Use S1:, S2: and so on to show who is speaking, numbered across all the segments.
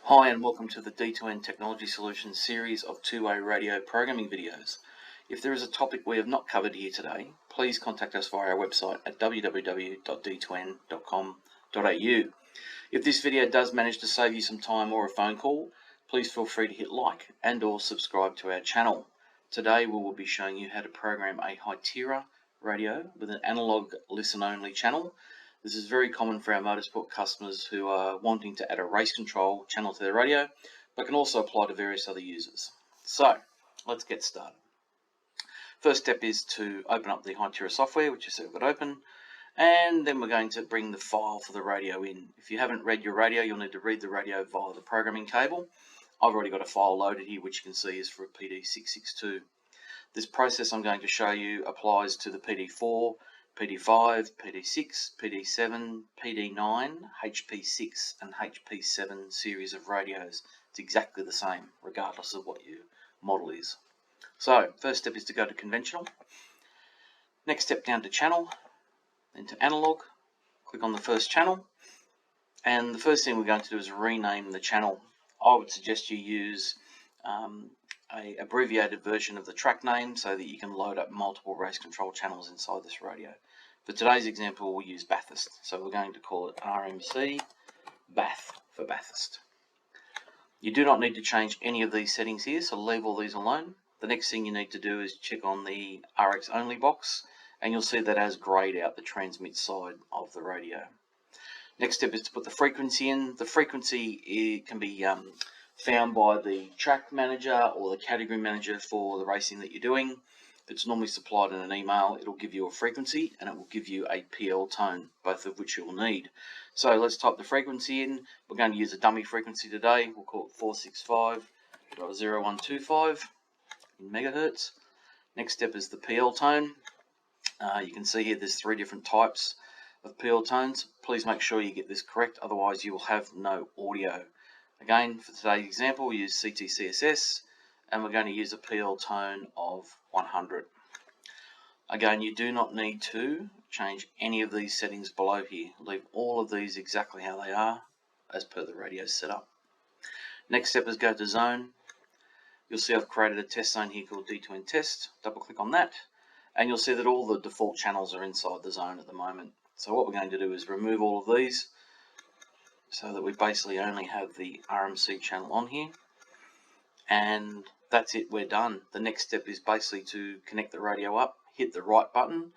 S1: Hi and welcome to the D2N Technology Solutions series of two-way radio programming videos. If there is a topic we have not covered here today, please contact us via our website at www.d2n.com.au. If this video does manage to save you some time or a phone call, please feel free to hit like and or subscribe to our channel. Today we will be showing you how to program a Hytera radio with an analog listen-only channel. This is very common for our motorsport customers who are wanting to add a race control channel to their radio, but can also apply to various other users. So, let's get started. First step is to open up the Hytera software, which you see we've got open, and then we're going to bring the file for the radio in. If you haven't read your radio, you'll need to read the radio via the programming cable. I've already got a file loaded here, which you can see is for a PD662. This process I'm going to show you applies to the PD4, PD5, PD6, PD7, PD9, HP6 and HP7 series of radios. It's exactly the same regardless of what your model is. So first step is to go to conventional. Next step down to channel, then to analog. Click on the first channel, and the first thing we're going to do is rename the channel. I would suggest you use a abbreviated version of the track name so that you can load up multiple race control channels inside this radio. For today's example, we'll use Bathurst, so we're going to call it RMC Bath for Bathurst. You do not need to change any of these settings here, so leave all these alone. The next thing you need to do is check on the RX only box, and you'll see that has grayed out the transmit side of the radio. Next step is to put the frequency in. The frequency can be found by the track manager or the category manager for the racing that you're doing. It's normally supplied in an email. It'll give you a frequency and it will give you a PL tone, both of which you'll need. So let's type the frequency in. We're going to use a dummy frequency today. We'll call it 465.0125 in megahertz. Next step is the PL tone. You can see here there's three different types of PL tones. Please make sure you get this correct, otherwise you will have no audio. Again, for today's example, we use CTCSS, and we're going to use a PL tone of 100. Again, you do not need to change any of these settings below here. Leave all of these exactly how they are, as per the radio setup. Next step is go to zone. You'll see I've created a test zone here called D2N test. Double click on that, and you'll see that all the default channels are inside the zone at the moment. So what we're going to do is remove all of these, so that we basically only have the RMC channel on here, and that's it, we're done. The next step is basically to connect the radio up, hit the right button,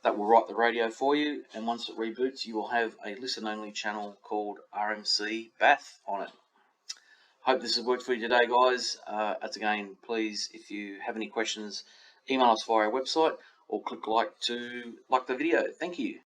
S1: that will write the radio for you, and once it reboots you will have a listen only channel called RMC Bath on it. Hope this has worked for you today, guys. As again, please, if you have any questions, email us via our website or click like to like the video. Thank you.